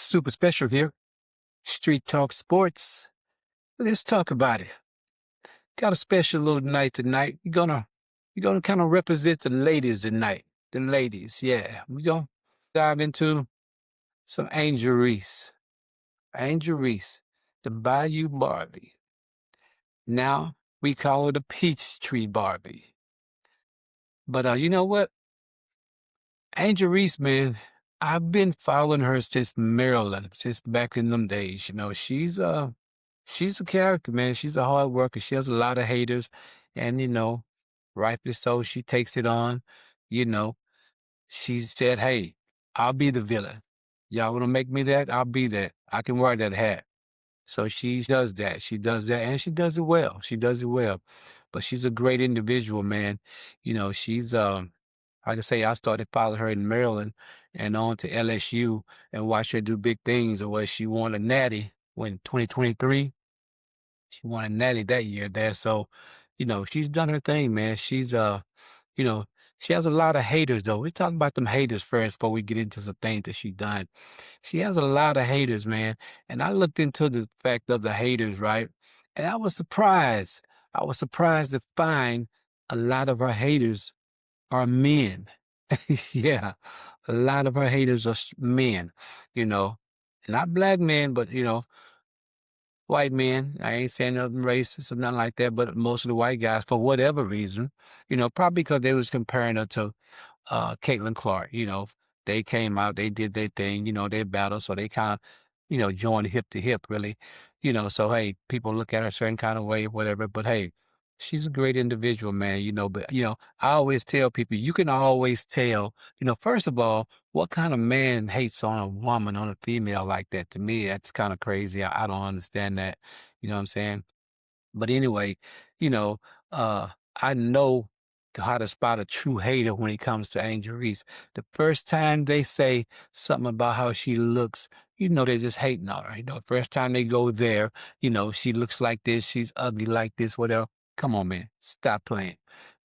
Super special here. Street Talk Sports. Let's talk about it. Got a special little night tonight. We're gonna kind of represent the ladies tonight. The ladies, yeah. We're gonna dive into some Angel Reese. Angel Reese, the Bayou Barbie. Now we call her the Peach Tree Barbie. But you know what? Angel Reese, man, I've been following her since Maryland, since back in them days. She's a character, man. She's a hard worker. She has a lot of haters, and rightly so. She takes it on. You know, she said, "Hey, I'll be the villain. Y'all want to make me that? I'll be that. I can wear that hat." So she does that. She does that, and she does it well. She does it well. But she's a great individual, man. She's like I say, I started following her in Maryland and on to LSU and watch her do big things. Or where she won a natty when 2023. She won a natty that year there. So, she's done her thing, man. You know, she has a lot of haters though. We're talking about them haters first before we get into some things that she done. She has a lot of haters, man. And I looked into the fact of the haters, right? And I was surprised. I was surprised to find a lot of her haters are men. Yeah. A lot of her haters are men, you know, not black men, but white men. I ain't saying nothing racist or nothing like that, but most of the white guys, for whatever reason, probably because they was comparing her to Caitlin Clark. They came out, they did their thing, they battled, so they kind of, joined hip to hip, really. So hey, people look at her a certain kind of way, whatever. But hey, she's a great individual, man. But I always tell people, you can always tell, first of all, what kind of man hates on a woman, on a female like that? To me, that's kind of crazy. I don't understand that. You know what I'm saying? But anyway, you know, uh, I know how to spot a true hater when it comes to Angel Reese. The first time they say something about how she looks, they're just hating on her. First time they go there, she looks like this, she's ugly like this, whatever. Come on, man, stop playing.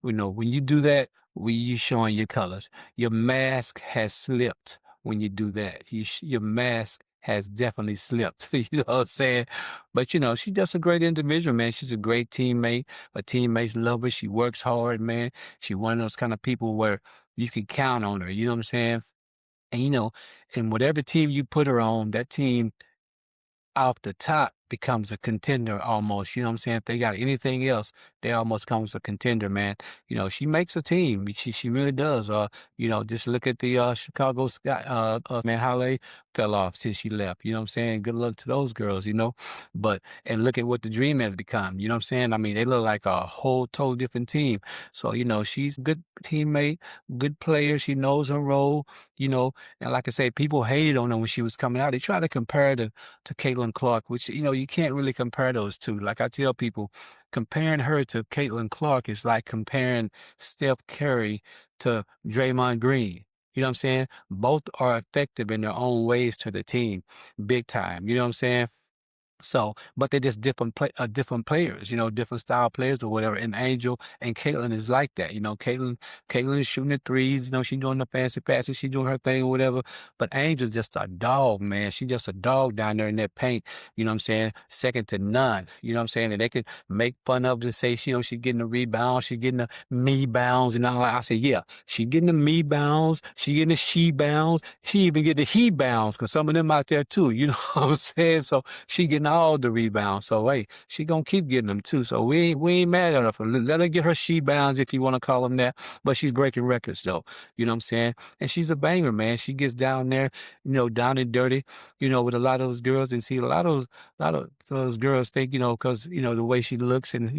When you do that, you showing your colors. Your mask has slipped when you do that. Your mask has definitely slipped. You know what I'm saying? But she's just a great individual, man. She's a great teammate. Her teammates love her. She works hard, man. She's one of those kind of people where you can count on her. You know what I'm saying? And and whatever team you put her on, that team off the top becomes a contender almost. You know what I'm saying? If they got anything else, they almost comes a contender, man. She makes a team. She really does. Just look at the Chicago Sky, man, how they fell off since she left. You know what I'm saying? Good luck to those girls. And look at what the Dream has become. You know what I'm saying? I mean, they look like a whole total different team. So, she's a good teammate, good player. She knows her role, and like I say, people hated on her when she was coming out. They try to compare her to Caitlin Clark, which, you can't really compare those two. Like I tell people, comparing her to Caitlin Clark is like comparing Steph Curry to Draymond Green. You know what I'm saying? Both are effective in their own ways to the team, big time. You know what I'm saying? So, but they're just different players, different style players or whatever. And Angel and Caitlin is like that. Caitlin is shooting the threes, she doing the fancy passes, she doing her thing or whatever. But Angel's just a dog, man. She just a dog down there in that paint. You know what I'm saying? Second to none. You know what I'm saying? And they could make fun of it and say, she getting the rebounds, she getting the me bounds and all that. I say, yeah, she getting the me bounds, she getting the she bounds, she even get the he bounds because some of them out there too. You know what I'm saying? So she getting all the rebounds. So hey, she gonna keep getting them too. So we ain't mad at her for let her get her she bounds if you want to call them that. But she's breaking records though. You know what I'm saying? And she's a banger, man. She gets down there, down and dirty, with a lot of those girls, and see a lot of those girls think, because the way she looks and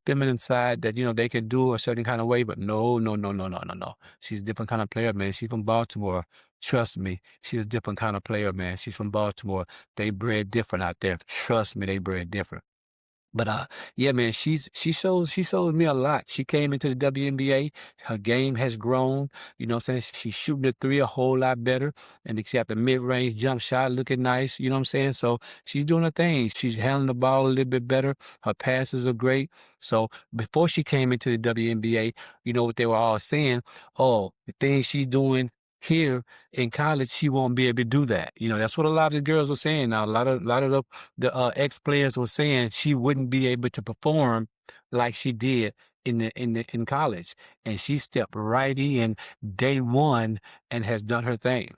feminine side that they can do a certain kind of way, but no, no, no, no, no, no, no. She's a different kind of player, man. She's from Baltimore. Trust me, she's a different kind of player, man. She's from Baltimore. They bred different out there. Trust me, they bred different. But yeah, man, she shows me a lot. She came into the WNBA. Her game has grown. You know what I'm saying? She's shooting the three a whole lot better. And she got the mid-range jump shot looking nice. You know what I'm saying? So she's doing her thing. She's handling the ball a little bit better. Her passes are great. So before she came into the WNBA, you know what they were all saying? Oh, the things she's doing Here in college, she won't be able to do that. That's what a lot of the girls were saying. Now, a lot of the ex players were saying she wouldn't be able to perform like she did in college, and she stepped right in day one and has done her thing.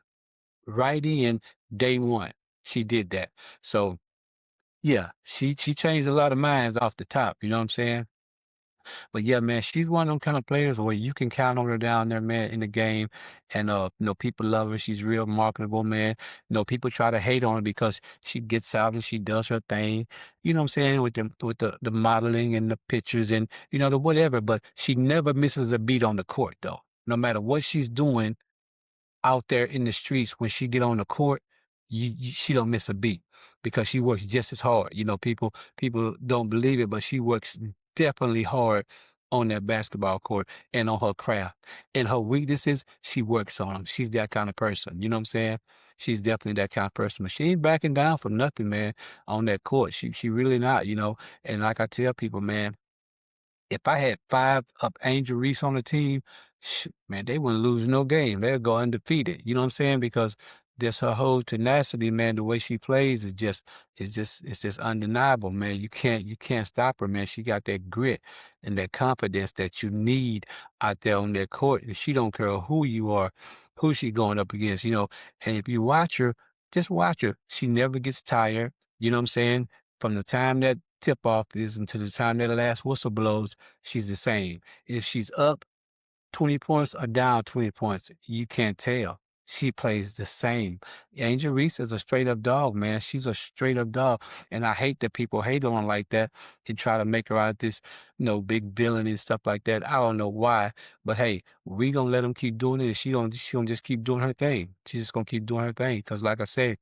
Right in day one, she did that. So yeah, she changed a lot of minds off the top. You know what I'm saying? But yeah, man, she's one of them kind of players where you can count on her down there, man, in the game. And people love her. She's real marketable, man. People try to hate on her because she gets out and she does her thing. You know what I'm saying? With the modeling and the pictures and the whatever. But she never misses a beat on the court though. No matter what she's doing, out there in the streets when she get on the court, she don't miss a beat because she works just as hard. People don't believe it, but she works definitely hard on that basketball court and on her craft. And her weaknesses, she works on them. She's that kind of person. You know what I'm saying? She's definitely that kind of person. But she ain't backing down for nothing, man, on that court. She really not. And like I tell people, man, if I had 5 of Angel Reese on the team, man, they wouldn't lose no game. They'd go undefeated. You know what I'm saying? Because just her whole tenacity, man, the way she plays it's just undeniable, man. You can't stop her, man. She got that grit and that confidence that you need out there on that court. And she don't care who you are, who she going up against. And if you watch her, just watch her. She never gets tired. You know what I'm saying? From the time that tip off is until the time that the last whistle blows, she's the same. If she's up 20 points or down 20 points, you can't tell. She plays the same. Angel Reese is a straight up dog, man. She's a straight up dog. And I hate that people hate on her like that and try to make her out this, big villain and stuff like that. I don't know why, but hey, we gonna let them keep doing it. And she gonna just keep doing her thing. She's just gonna keep doing her thing. Cause like I said,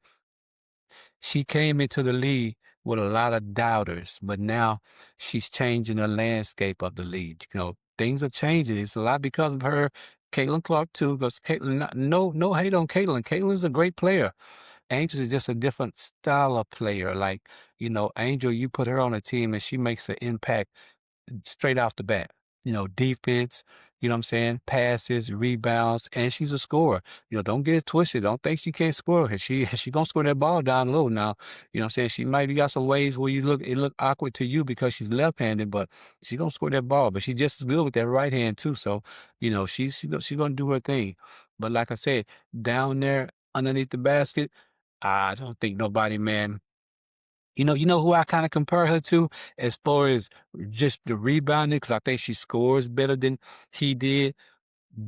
she came into the league with a lot of doubters, but now she's changing the landscape of the league. Things are changing. It's a lot because of her. Caitlin Clark too, because Caitlin, no hate on Caitlin. Caitlin's a great player. Angel is just a different style of player. Like, Angel, you put her on a team and she makes an impact straight off the bat. Defense, you know what I'm saying? Passes, rebounds, and she's a scorer. Don't get it twisted. Don't think she can't score. She gonna score that ball down low now. You know what I'm saying? She might be got some ways where it look awkward to you because she's left-handed, but she gonna score that ball. But she's just as good with that right hand too. So, she gonna do her thing. But like I said, down there underneath the basket, I don't think nobody, man. You know who I kind of compare her to as far as just the rebounding, because I think she scores better than he did.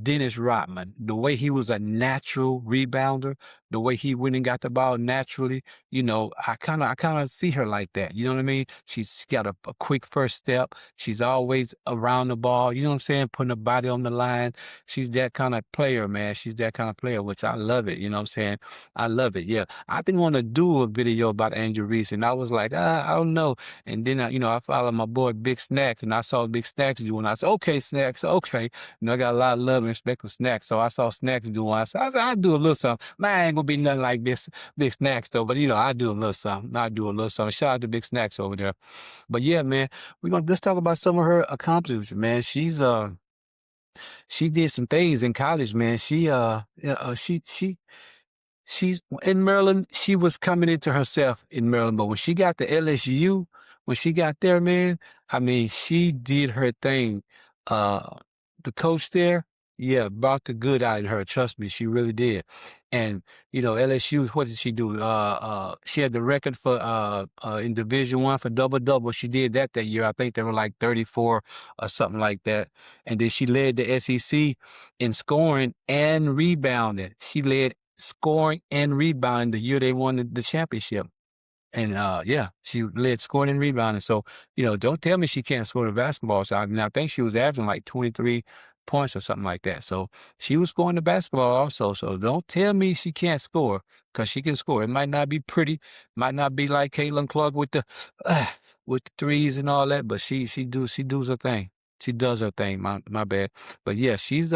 Dennis Rodman, the way he was a natural rebounder, the way he went and got the ball naturally, I kind of see her like that. You know what I mean? She's got a quick first step. She's always around the ball. You know what I'm saying? Putting her body on the line. She's that kind of player, man. She's that kind of player, which I love it. You know what I'm saying? I love it. Yeah. I've been wanting to do a video about Angel Reese, and I was like, I don't know. And then, I followed my boy Big Snacks, and I saw Big Snacks doing. I said, okay, Snacks, okay. I got a lot of love and respect for Snacks. So I saw Snacks do one. I said, I do a little something. Man, I ain't gonna be nothing like this Big Snacks though. But I do a little something. I do a little something. Shout out to Big Snacks over there. But yeah, man, let's talk about some of her accomplishments, man. She did some things in college, man. She's in Maryland. She was coming into herself in Maryland, but when she got to LSU, when she got there, man, I mean, she did her thing. The coach there, yeah, brought the good out of her. Trust me, she really did. And LSU, what did she do? She had the record for in Division I for double. She did that year. I think they were like 34 or something like that. And then she led the SEC in scoring and rebounding. She led scoring and rebounding the year they won the championship. And yeah, she led scoring and rebounding. So, don't tell me she can't score the basketball. So I think she was averaging like 23 points or something like that. So she was scoring the basketball also. So don't tell me she can't score, because she can score. It might not be pretty, might not be like Caitlin Clark with the threes and all that, but she does her thing. She does her thing. My bad. But yeah, she's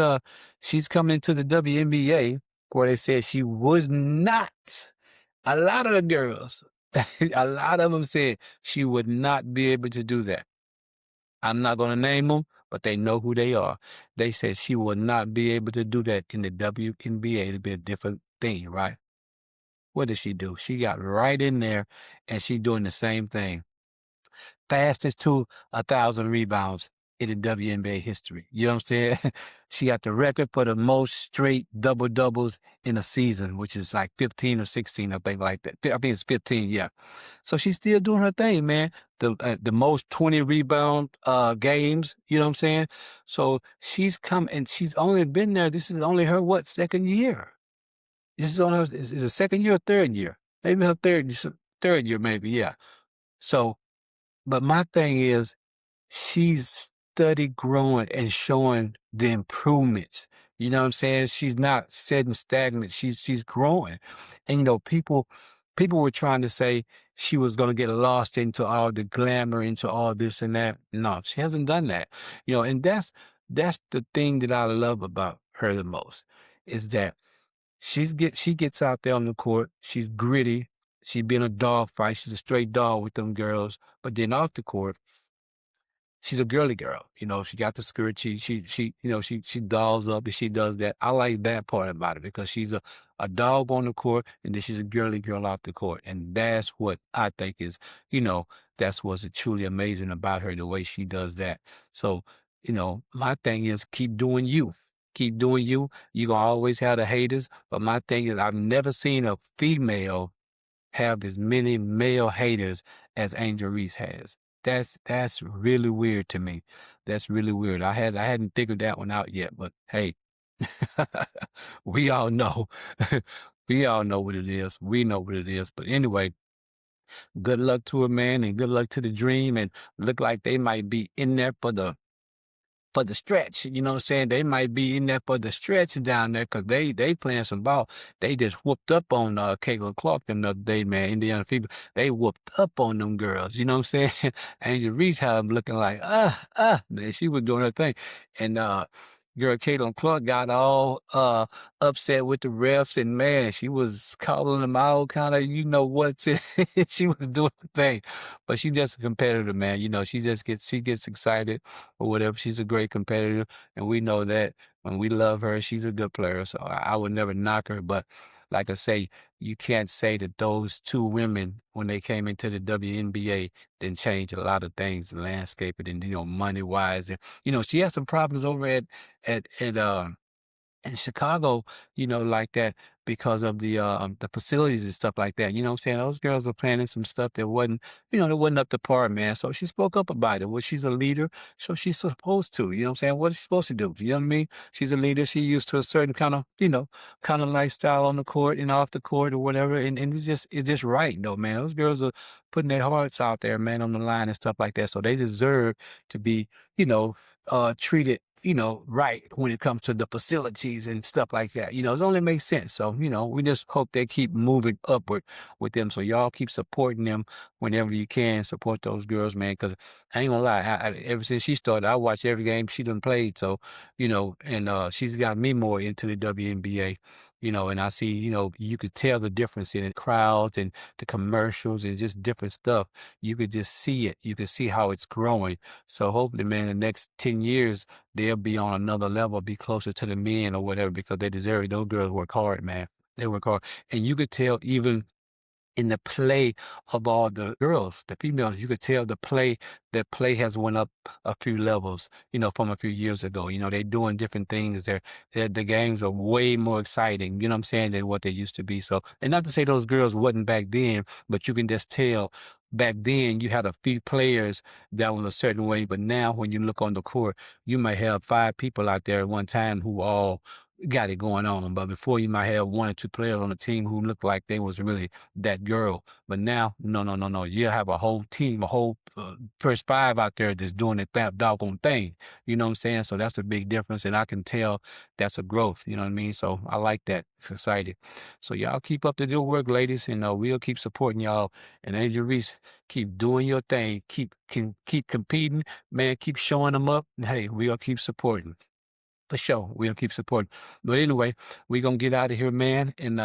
coming into the WNBA where they said she was not. A lot of the girls, a lot of them said she would not be able to do that. I'm not going to name them, but they know who they are. They said she will not be able to do that in the WNBA. It'll be a different thing, right? What did she do? She got right in there and she doing the same thing. Fastest to 1,000 rebounds in the WNBA history. You know what I'm saying? She got the record for the most straight double doubles in a season, which is like 15 or 16, I think, like that. I think it's 15, yeah. So she's still doing her thing, man. The most 20 rebound games, you know what I'm saying? So she's come and she's only been there. This is only her what, second year? This is on her is it second year or third year? Maybe her third year, maybe, yeah. So, but my thing is she's study growing and showing the improvements. You know what I'm saying? She's not sitting stagnant. She's growing. And you know, people were trying to say she was gonna get lost into all the glamour, into all this and that. No, she hasn't done that. You know, and that's the thing that I love about her the most, is that she gets out there on the court, she's gritty, she been a dog fight, she's a straight dog with them girls, but then off the court, she's a girly girl. You know, she got the skirt. You know, she dolls up and she does that. I like that part about it because she's a dog on the court and then she's a girly girl off the court. And that's what I think is, you know, that's what's truly amazing about her, the way she does that. So, you know, my thing is keep doing you. Keep doing you. You're going to always have the haters. But my thing is I've never seen a female have as many male haters as Angel Reese has. That's really weird to me. That's really weird. I hadn't figured that one out yet, but hey, we all know. We all know what it is. We know what it is. But anyway, good luck to her, man, and good luck to the dream. And look like they might be in there for the stretch. You know what I'm saying? They might be in there for the stretch down there because they playing some ball. They just whooped up on Caitlin Clark the other day, man. Indiana Fever. They whooped up on them girls. You know what I'm saying? Angel Reese had them looking like, man, she was doing her thing. And girl Caitlin Clark got all upset with the refs, and man, she was calling them out, kind of, you know what? She was doing the thing, but she just a competitor, man. You know, she gets excited or whatever. She's a great competitor, and we know that when we love her, she's a good player. So I would never knock her, but like I say, you can't say that those two women, when they came into the WNBA, didn't change a lot of things, the landscape, and you know, money wise, and you know, she had some problems over at in Chicago, you know, like that because of the facilities and stuff like that. You know what I'm saying? Those girls were planning some stuff that wasn't, you know, that wasn't up to par, man. So she spoke up about it. Well, she's a leader, so she's supposed to. You know what I'm saying? What is she supposed to do? You know what I mean? She's a leader. She used to a certain kind of, you know, kind of lifestyle on the court and off the court or whatever. And it's just right though, man. Those girls are putting their hearts out there, man, on the line and stuff like that. So they deserve to be, you know, treated, you know, right when it comes to the facilities and stuff like that. You know, it only makes sense. So, you know, we just hope they keep moving upward with them. So y'all keep supporting them whenever you can. Support those girls, man, because I ain't gonna lie. Ever since she started, I watch every game she done played. So, you know, and she's got me more into the WNBA. You know, and I see, you know, you could tell the difference in the crowds and the commercials and just different stuff. You could just see it. You could see how it's growing. So hopefully, man, the next 10 years, they'll be on another level, be closer to the men or whatever, because they deserve it. Those girls work hard, man. They work hard. And you could tell even in the play of all the girls, the females, you could tell that play has went up a few levels, you know, from a few years ago. You know, they're doing different things. The games are way more exciting, you know what I'm saying, than what they used to be. So, and not to say those girls wasn't back then, but you can just tell back then you had a few players that was a certain way, but now when you look on the court, you might have 5 people out there at one time who all got it going on. But before you might have 1 or 2 players on the team who looked like they was really that girl. But now, no, no, no, no. You have a whole team, a whole first 5 out there that's doing that doggone thing. You know what I'm saying? So that's a big difference. And I can tell that's a growth. You know what I mean? So I like that society. So y'all keep up the good work, ladies. And we'll keep supporting y'all. And Angel Reese, keep doing your thing. Keep competing. Man, keep showing them up. Hey, we'll keep supporting. For sure. We'll keep supporting. But anyway, we're going to get out of here, man. And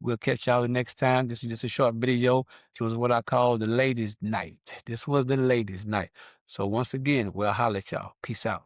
We'll catch y'all the next time. This is just a short video. It was what I call the ladies' night. This was the ladies' night. So once again, we'll holler at y'all. Peace out.